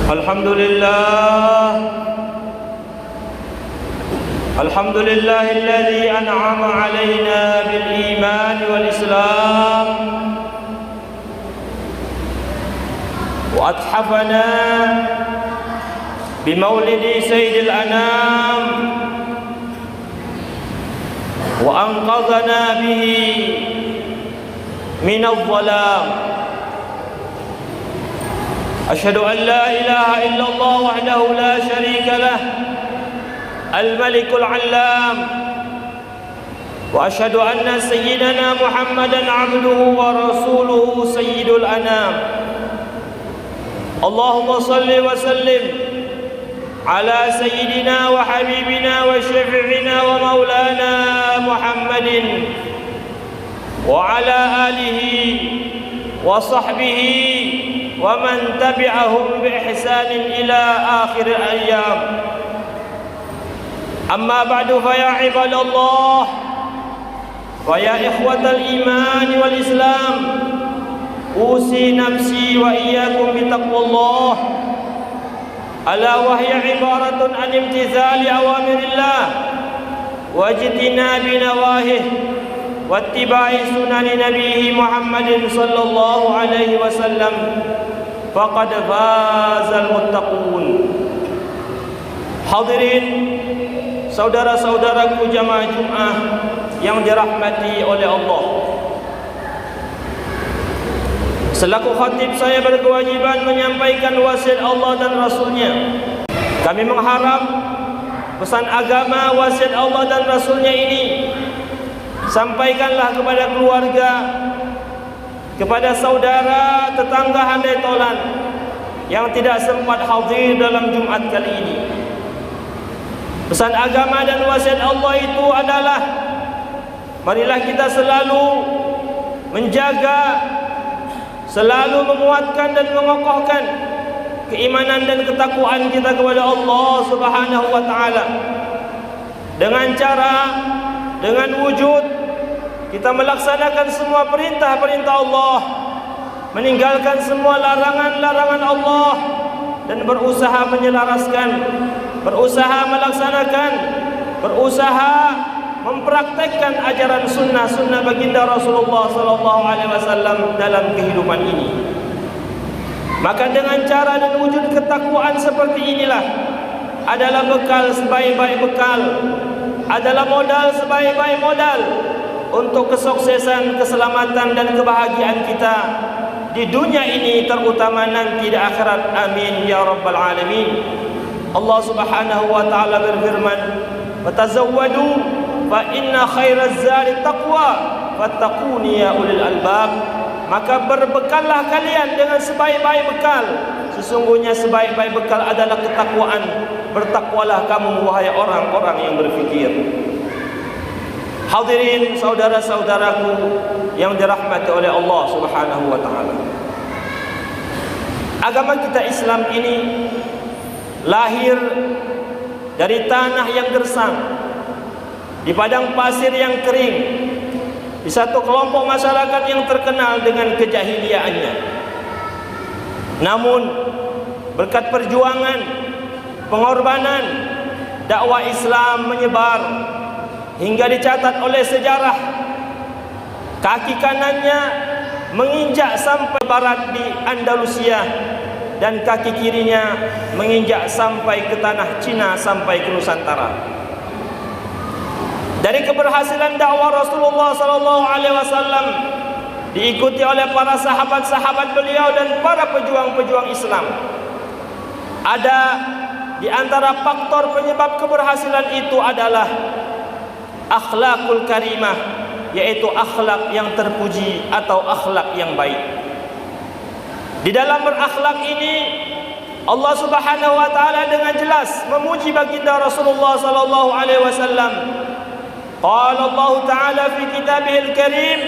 الحمد لله الذي أنعم علينا بالإيمان والإسلام وأتحفنا بمولد سيد الأنام وأنقذنا به من الظلام. أشهد أن لا إله إلا الله وحده لا شريك له الملك العلام، وأشهد أن سيدنا محمدا عبده ورسوله سيد الأنام. اللهم صل وسلم على سيدنا وحبيبنا وشفيعنا ومولانا محمد وعلى آله وصحبه ومن تبعهم بإحسان إلى آخر الأيام. أما بعد فيا عباد الله ويا إخوة الإيمان والإسلام، أوصي نفسي وإياكم بتقوى الله، ألا وهي عبارة عن امتثال أوامر الله واجتناب نواهيه واتباع سنن نبيه محمد صلى الله عليه وسلم، فقد فاز المتقون. Hadirin saudara-saudaraku jamaah Jumat yang dirahmati oleh Allah, selaku khatib saya berkewajiban menyampaikan wasiat Allah dan Rasulnya. Kami mengharap pesan agama, wasiat Allah dan Rasulnya ini sampaikanlah kepada keluarga, kepada saudara, tetangga handai tolan yang tidak sempat hadir dalam Jumat kali ini. Pesan agama dan wasiat Allah itu adalah, marilah kita selalu menjaga, selalu menguatkan dan mengokohkan keimanan dan ketakwaan kita kepada Allah Subhanahu wa taala. Dengan cara, dengan wujud kita melaksanakan semua perintah-perintah Allah, meninggalkan semua larangan-larangan Allah, dan berusaha menyelaraskan, berusaha melaksanakan, berusaha mempraktekkan ajaran sunnah baginda Rasulullah sallallahu alaihi wasallam dalam kehidupan ini. Maka dengan cara dan wujud ketakwaan seperti inilah adalah bekal sebaik-baik bekal, adalah modal sebaik-baik modal untuk kesuksesan, keselamatan dan kebahagiaan kita di dunia ini, terutama nanti di akhirat. Amin ya rabbal alamin. Allah Subhanahu wa taala berfirman, "Fatazawwadu fa inna khairaz zadi taqwa fattaquni ya ulil albab." Maka berbekallah kalian dengan sebaik-baik bekal. Sesungguhnya sebaik-baik bekal adalah ketakwaan. Bertakwalah kamu wahai orang-orang yang berfikir. Hadirin saudara-saudaraku yang dirahmati oleh Allah Subhanahu wa taala, agama kita Islam ini lahir dari tanah yang gersang, di padang pasir yang kering, di satu kelompok masyarakat yang terkenal dengan kejahiliaannya. Namun berkat perjuangan, pengorbanan, dakwah Islam menyebar hingga dicatat oleh sejarah, kaki kanannya menginjak sampai barat di Andalusia dan kaki kirinya menginjak sampai ke tanah Cina, sampai ke Nusantara. Dari keberhasilan dakwah Rasulullah sallallahu alaihi wasallam diikuti oleh para sahabat-sahabat beliau dan para pejuang-pejuang Islam. Ada di antara faktor penyebab keberhasilan itu adalah akhlakul karimah, yaitu akhlak yang terpuji atau akhlak yang baik. Di dalam berakhlak ini Allah Subhanahu wa taala dengan jelas memuji baginda Rasulullah sallallahu alaihi wasallam. Qala Allah taala fi kitabihil karim,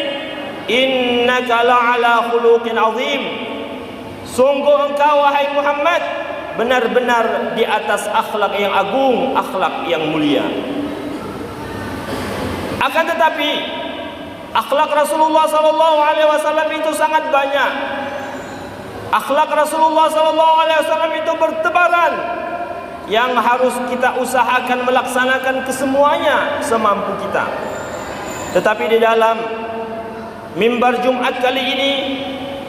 innaka la'ala khuluqin azim. Sungguh engkau wahai Muhammad benar-benar di atas akhlak yang agung, akhlak yang mulia. Akan tetapi akhlak Rasulullah sallallahu alaihi wasallam itu sangat banyak. Akhlak Rasulullah sallallahu alaihi wasallam itu itu bertebaran, yang harus kita usahakan melaksanakan kesemuanya semampu kita. Tetapi di dalam mimbar Jumat kali ini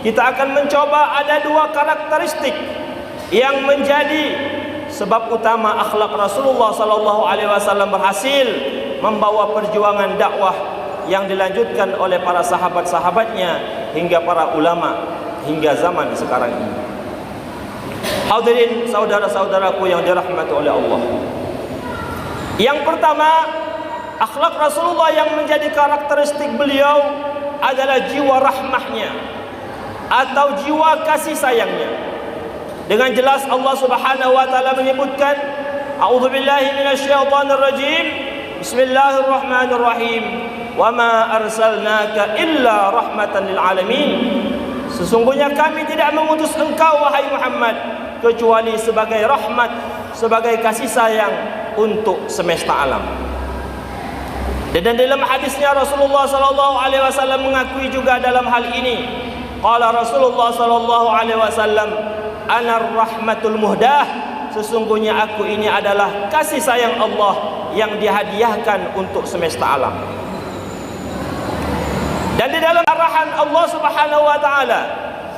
kita akan mencoba ada dua karakteristik yang menjadi sebab utama akhlak Rasulullah sallallahu alaihi wasallam berhasil membawa perjuangan dakwah yang dilanjutkan oleh para sahabat-sahabatnya hingga para ulama hingga zaman sekarang ini. Hadirin saudara-saudaraku yang dirahmati oleh Allah. Yang pertama, akhlak Rasulullah yang menjadi karakteristik beliau adalah jiwa rahmahnya atau jiwa kasih sayangnya. Dengan jelas Allah Subhanahu wa taala menyebutkan, A'udzubillahi minasyaitonir rajim. Bismillahirrahmanirrahim. Wa ma arsalnaka illa rahmatan lil alamin. Sesungguhnya kami tidak mengutus engkau wahai Muhammad kecuali sebagai rahmat, sebagai kasih sayang untuk semesta alam. Dan dalam hadisnya Rasulullah sallallahu alaihi wasallam mengakui juga dalam hal ini. Qala Rasulullah sallallahu alaihi wasallam, "Anar rahmatul muhdah." Sesungguhnya aku ini adalah kasih sayang Allah yang dihadiahkan untuk semesta alam. Dan di dalam arahan Allah Subhanahu wa taala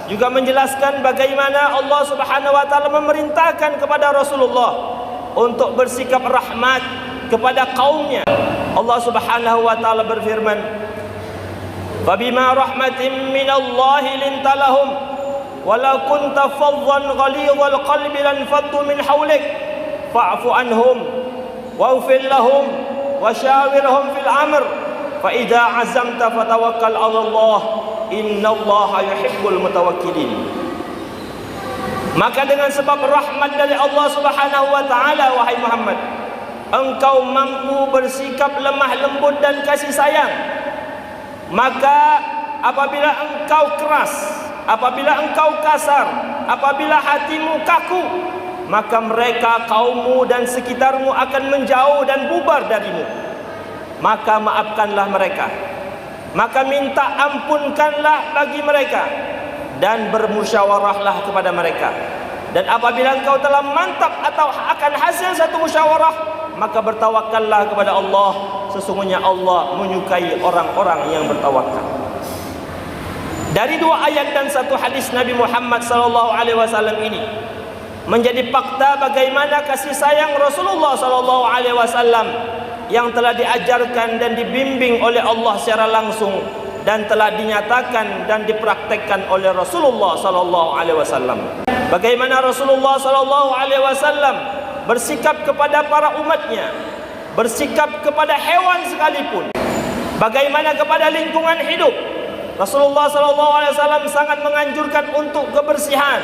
juga menjelaskan bagaimana Allah Subhanahu wa taala memerintahkan kepada Rasulullah untuk bersikap rahmat kepada kaumnya. Allah Subhanahu wa taala berfirman, "Fabima rahmatin minallahi linta lahum walau kunta faddan ghalidhal qalbi lanfaddu min hawlik fa'fu anhum waghfir lahum washawirhum fil amr fa idza azamta fatawakkal 'ala Allah innallaha yuhibbul mutawakkilin." Maka dengan sebab rahmat dari Allah Subhanahu wa taala wahai Muhammad, engkau mampu bersikap lemah lembut dan kasih sayang. Maka apabila engkau keras, apabila engkau kasar, apabila hatimu kaku, maka mereka, kaummu dan sekitarmu akan menjauh dan bubar darimu. Maka maafkanlah mereka, maka minta ampunkanlah bagi mereka, dan bermusyawarahlah kepada mereka. Dan apabila engkau telah mantap atau akan hasil satu musyawarah, maka bertawakallah kepada Allah. Sesungguhnya Allah menyukai orang-orang yang bertawakal. Dari dua ayat dan satu hadis Nabi Muhammad sallallahu alaihi wasallam ini menjadi fakta bagaimana kasih sayang Rasulullah sallallahu alaihi wasallam yang telah diajarkan dan dibimbing oleh Allah secara langsung dan telah dinyatakan dan dipraktekkan oleh Rasulullah sallallahu alaihi wasallam. Bagaimana Rasulullah sallallahu alaihi wasallam bersikap kepada para umatnya, bersikap kepada hewan sekalipun, bagaimana kepada lingkungan hidup. Rasulullah SAW sangat menganjurkan untuk kebersihan.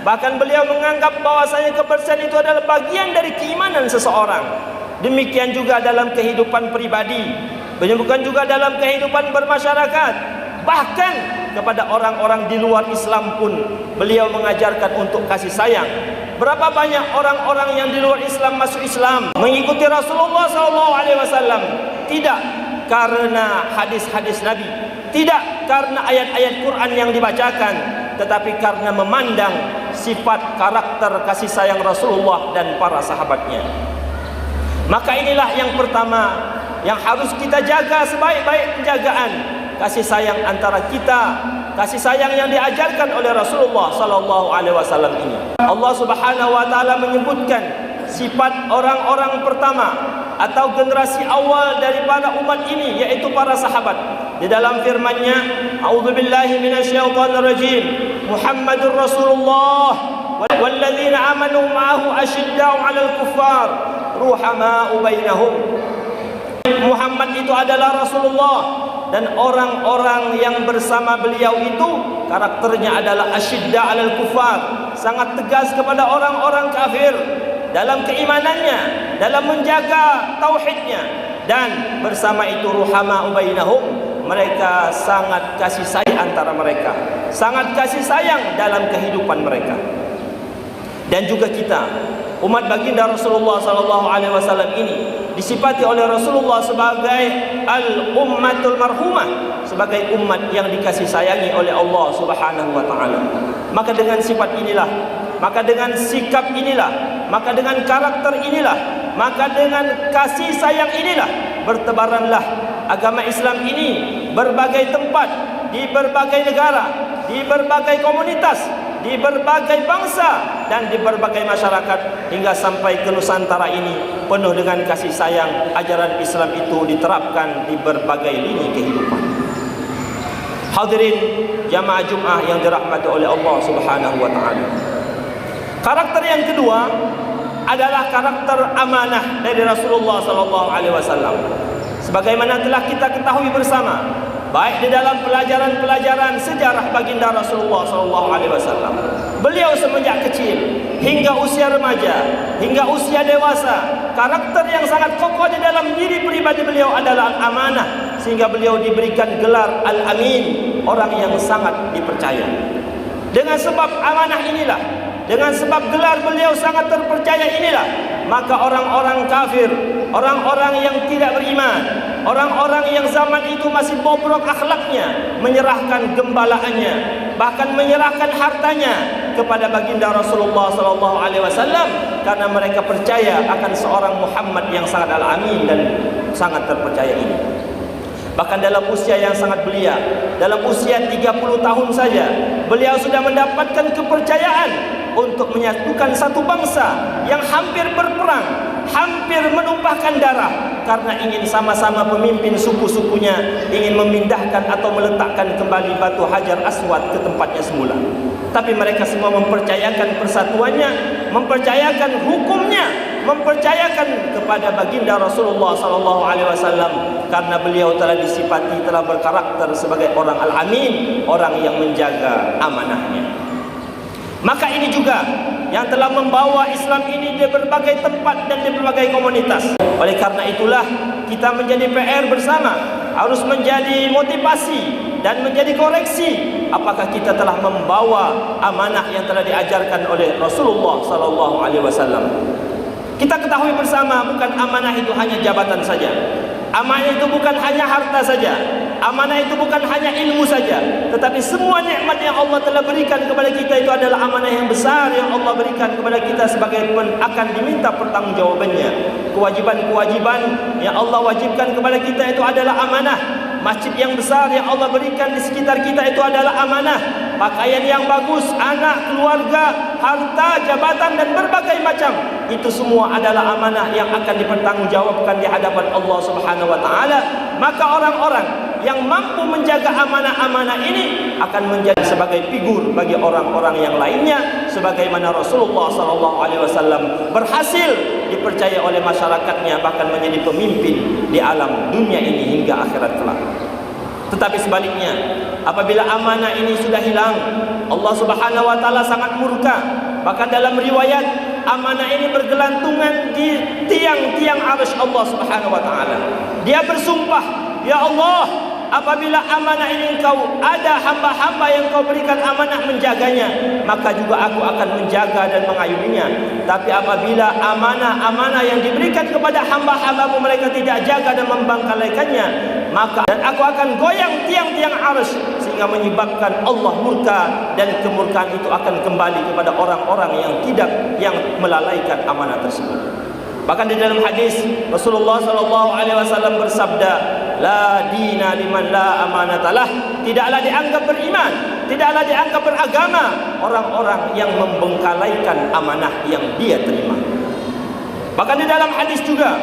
Bahkan beliau menganggap bahwasanya kebersihan itu adalah bagian dari keimanan seseorang. Demikian juga dalam kehidupan pribadi, demikian juga dalam kehidupan bermasyarakat. Bahkan kepada orang-orang di luar Islam pun beliau mengajarkan untuk kasih sayang. Berapa banyak orang-orang yang di luar Islam masuk Islam, mengikuti Rasulullah SAW? Tidak karena hadis-hadis Nabi, tidak karena ayat-ayat Quran yang dibacakan, tetapi karena memandang sifat karakter kasih sayang Rasulullah dan para sahabatnya. Maka inilah yang pertama yang harus kita jaga sebaik-baik penjagaan, kasih sayang antara kita, kasih sayang yang diajarkan oleh Rasulullah sallallahu alaihi wasallam ini. Allah Subhanahu wa taala menyebutkan sifat orang-orang pertama atau generasi awal daripada umat ini, yaitu para sahabat. Di dalam firman-Nya, A'udzubillahi minasyaitonir rajim. Muhammadur Rasulullah walladzina amanu ma'ahu asyidda'u 'alal kuffar ruhama'u bainahum. Muhammad itu adalah Rasulullah, dan orang-orang yang bersama beliau itu karakternya adalah asyidda 'alal kuffar, sangat tegas kepada orang-orang kafir dalam keimanannya, dalam menjaga tauhidnya, dan bersama itu ruhama'u bainahum, mereka sangat kasih sayang antara mereka, sangat kasih sayang dalam kehidupan mereka. Dan juga kita, umat baginda Rasulullah sallallahu alaihi wasallam ini disifati oleh Rasulullah sebagai al-ummatul marhumah, sebagai umat yang dikasih sayangi oleh Allah Subhanahu wa taala. Maka dengan sifat inilah Maka dengan sikap inilah, maka dengan karakter inilah, maka dengan kasih sayang inilah bertebaranlah agama Islam ini berbagai tempat, di berbagai negara, di berbagai komunitas, di berbagai bangsa dan di berbagai masyarakat, hingga sampai ke Nusantara ini penuh dengan kasih sayang. Ajaran Islam itu diterapkan di berbagai lini kehidupan. Hadirin jamaah Jumat yang dirahmati oleh Allah Subhanahu wa taala. Karakter yang kedua adalah karakter amanah dari Rasulullah sallallahu alaihi wasallam. Sebagaimana telah kita ketahui bersama, baik di dalam pelajaran-pelajaran sejarah baginda Rasulullah sallallahu alaihi wasallam, beliau semenjak kecil hingga usia remaja, hingga usia dewasa, karakter yang sangat kokoh di dalam diri pribadi beliau adalah amanah, sehingga beliau diberikan gelar Al-Amin, orang yang sangat dipercaya. Dengan sebab amanah inilah, dengan sebab gelar beliau sangat terpercaya inilah, maka orang-orang kafir, orang-orang yang tidak beriman, orang-orang yang zaman itu masih bobrok akhlaknya, menyerahkan gembalaannya, bahkan menyerahkan hartanya kepada baginda Rasulullah sallallahu alaihi wasallam, karena mereka percaya akan seorang Muhammad yang sangat al-amin dan sangat terpercaya ini. Bahkan dalam usia yang sangat belia, dalam usia 30 tahun saja, beliau sudah mendapatkan kepercayaan untuk menyatukan satu bangsa yang hampir berperang, hampir menumpahkan darah, karena ingin sama-sama pemimpin suku-sukunya ingin memindahkan atau meletakkan kembali batu Hajar Aswad ke tempatnya semula. Tapi mereka semua mempercayakan persatuannya, mempercayakan hukumnya, mempercayakan kepada baginda Rasulullah sallallahu alaihi wasallam, karena beliau telah disifati, telah berkarakter sebagai orang al-amin, orang yang menjaga amanahnya. Maka ini juga yang telah membawa Islam ini di berbagai tempat dan di berbagai komunitas. Oleh karena itulah kita menjadi PR bersama, harus menjadi motivasi dan menjadi koreksi. Apakah kita telah membawa amanah yang telah diajarkan oleh Rasulullah sallallahu alaihi wasallam? Kita ketahui bersama, bukan amanah itu hanya jabatan saja. Amanah itu bukan hanya harta saja. Amanah itu bukan hanya ilmu saja, tetapi semua nikmat yang Allah telah berikan kepada kita itu adalah amanah yang besar yang Allah berikan kepada kita sebagai akan diminta pertanggungjawabannya. Kewajiban-kewajiban yang Allah wajibkan kepada kita itu adalah amanah. Masjid yang besar yang Allah berikan di sekitar kita itu adalah amanah. Pakaian yang bagus, anak, keluarga, harta, jabatan dan berbagai macam, itu semua adalah amanah yang akan dipertanggungjawabkan di hadapan Allah Subhanahu wa taala. Maka orang-orang yang mampu menjaga amanah-amanah ini akan menjadi sebagai figur bagi orang-orang yang lainnya, sebagaimana Rasulullah sallallahu alaihi wasallam berhasil dipercaya oleh masyarakatnya, bahkan menjadi pemimpin di alam dunia ini hingga akhirat kelak. Tetapi sebaliknya, apabila amanah ini sudah hilang, Allah Subhanahu wa taala sangat murka. Bahkan dalam riwayat, amanah ini bergelantungan di tiang-tiang arsy Allah Subhanahu wa taala. Dia bersumpah, "Ya Allah, apabila amanah ini engkau ada hamba-hamba yang kau berikan amanah menjaganya, maka juga aku akan menjaga dan mengayominya. Tapi apabila amanah-amanah yang diberikan kepada hamba-hambamu mereka tidak jaga dan membangkalaikannya, maka dan aku akan goyang tiang-tiang arsy, sehingga menyebabkan Allah murka, dan kemurkaan itu akan kembali kepada orang-orang yang melalaikan amanah tersebut." Bahkan di dalam hadis Rasulullah sallallahu alaihi wasallam bersabda, "La dina liman la amanatalah." Tidaklah dianggap beriman, tidaklah dianggap beragama orang-orang yang membengkalaikan amanah yang dia terima. Bahkan di dalam hadis juga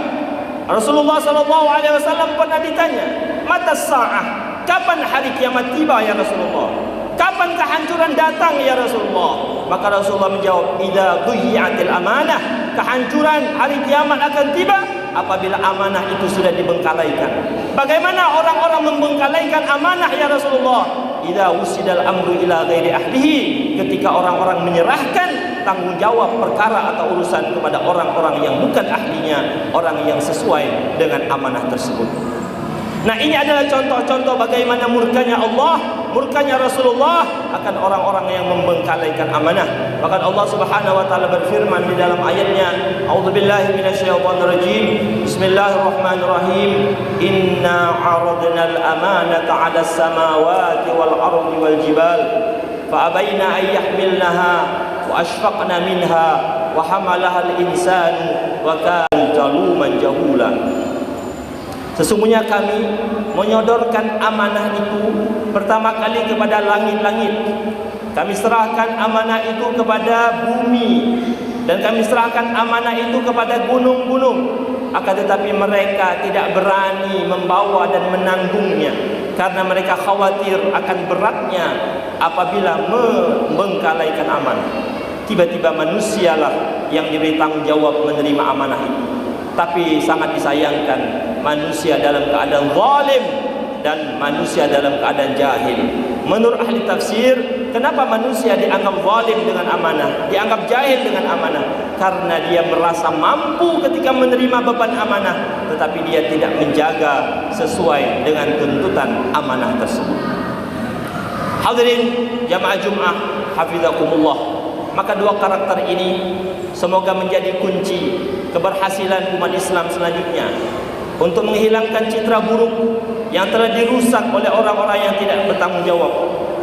Rasulullah sallallahu alaihi wasallam pernah ditanya, "Mata sa'ah?" Kapan hari kiamat tiba ya Rasulullah? Kapan kehancuran datang ya Rasulullah? Maka Rasulullah menjawab, "Idza dhuyyatil amanah." Kehancuran hari kiamat akan tiba apabila amanah itu sudah dibengkalaikan. Bagaimana orang-orang membengkalaikan amanah ya Rasulullah? Idza wusidal amru ila ghairi ahlihi. Ketika orang-orang menyerahkan tanggung jawab perkara atau urusan kepada orang-orang yang bukan ahlinya, orang yang sesuai dengan amanah tersebut. Nah, ini adalah contoh-contoh bagaimana murkanya Allah, murkanya Rasulullah akan orang-orang yang membengkalaikan amanah. Bahkan Allah Subhanahu wa taala berfirman di dalam ayatnya, "A'udzubillahi minasyaitonirrajim. Bismillahirrahmanirrahim. Inna 'aradnal amanata 'alas samawati wal ardi wal jibal fa abaina an yahmilnaha wa ashfaqna minha wa hamalaha al-insanu wa kana zaluman jahula. Sesungguhnya kami menyodorkan amanah itu pertama kali kepada langit-langit. Kami serahkan amanah itu kepada bumi, dan kami serahkan amanah itu kepada gunung-gunung. Akan tetapi mereka tidak berani membawa dan menanggungnya, karena mereka khawatir akan beratnya apabila membengkalaikan amanah. Tiba-tiba manusialah yang diberi tanggung jawab menerima amanah itu. Tapi sangat disayangkan, manusia dalam keadaan zalim dan manusia dalam keadaan jahil. Menurut ahli tafsir, kenapa manusia dianggap zalim dengan amanah, dianggap jahil dengan amanah? Karena dia merasa mampu ketika menerima beban amanah, tetapi dia tidak menjaga sesuai dengan tuntutan amanah tersebut. Hadirin jamaah Jumat hafizakumullah. Maka dua karakter ini semoga menjadi kunci keberhasilan umat Islam selanjutnya untuk menghilangkan citra buruk yang telah dirusak oleh orang-orang yang tidak bertanggung jawab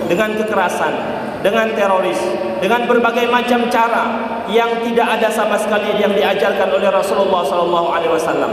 dengan kekerasan, dengan teroris, dengan berbagai macam cara yang tidak ada sama sekali yang diajarkan oleh Rasulullah SAW.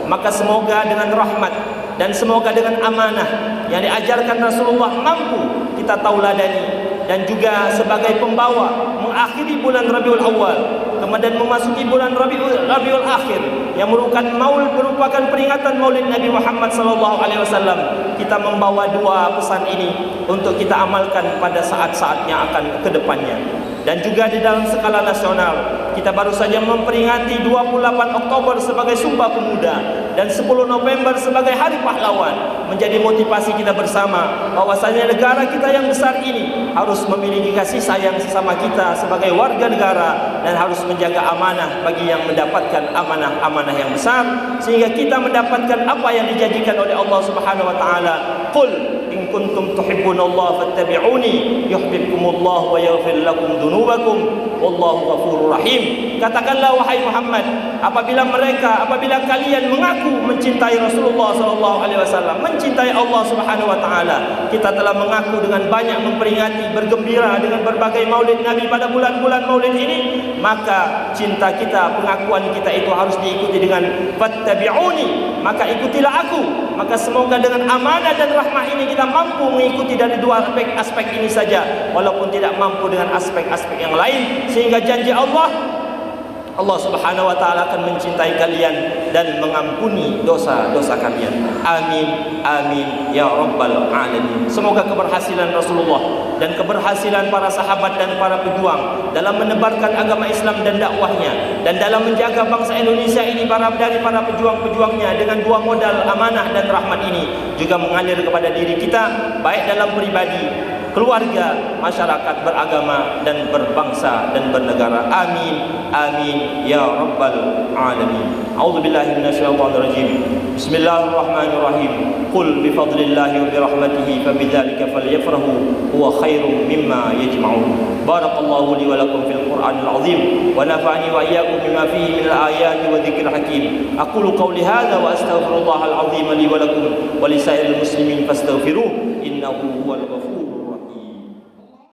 Maka semoga dengan rahmat dan semoga dengan amanah yang diajarkan Rasulullah mampu kita tauladani, dan juga sebagai pembawa mengakhiri bulan Rabiul Awal, kemudian memasuki bulan Rabiul Akhir yang merupakan peringatan Maulid Nabi Muhammad SAW. Kita membawa dua pesan ini untuk kita amalkan pada saat-saat yang akan ke depannya. Dan juga di dalam skala nasional, kita baru saja memperingati 28 Oktober sebagai Sumpah Pemuda dan 10 November sebagai Hari Pahlawan. Menjadi motivasi kita bersama bahwasanya negara kita yang besar ini harus memiliki kasih sayang sesama kita sebagai warga negara, dan harus menjaga amanah bagi yang mendapatkan amanah-amanah yang besar, sehingga kita mendapatkan apa yang dijanjikan oleh Allah Subhanahu wa taala. Qul in kuntum tuhibbunallaha fattabi'uni yuhibbukumullah wa yaghfir lakum dzunubakum wallahu ghafurur rahim. Katakanlah wahai Muhammad, apabila kalian mengaku mencintai Rasulullah SAW, mencintai Allah Subhanahu wa taala, kita telah mengaku dengan banyak memperingati, bergembira dengan berbagai maulid Nabi pada bulan-bulan maulid ini, maka cinta kita, pengakuan kita itu harus diikuti dengan fattabi'uni, maka ikutilah aku. Maka semoga dengan amanah dan rahmah ini kita mampu mengikuti dari dua aspek ini saja, walaupun tidak mampu dengan aspek-aspek yang lain, sehingga janji Allah Subhanahu wa taala akan mencintai kalian dan mengampuni dosa-dosa kalian. Amin amin ya rabbal alamin. Semoga keberhasilan Rasulullah dan keberhasilan para sahabat dan para pejuang dalam menebarkan agama Islam dan dakwahnya, dan dalam menjaga bangsa Indonesia ini dari para pejuang-pejuangnya dengan dua modal amanah dan rahmat ini juga mengalir kepada diri kita, baik dalam pribadi, keluarga, masyarakat beragama dan berbangsa dan bernegara. Amin amin ya rabbal alamin. A'udzubillahi minasyaitonir rajim. Bismillahirrahmanirrahim. Qul bi fadlillahi wa bi rahmatihi fabidzalika falyafrahu huwa khairum mimma yajma'un. Barakallahu li wa lakum fil Qur'anil azim wa nafa'ani wa iyyakum bima fihi minal ayati wa dzikril hakim. Aqulu qawli hadza wa astaghfirullahal azim li wa lakum wa lisairil muslimin fastaghfiruh innahu huwal ghafur.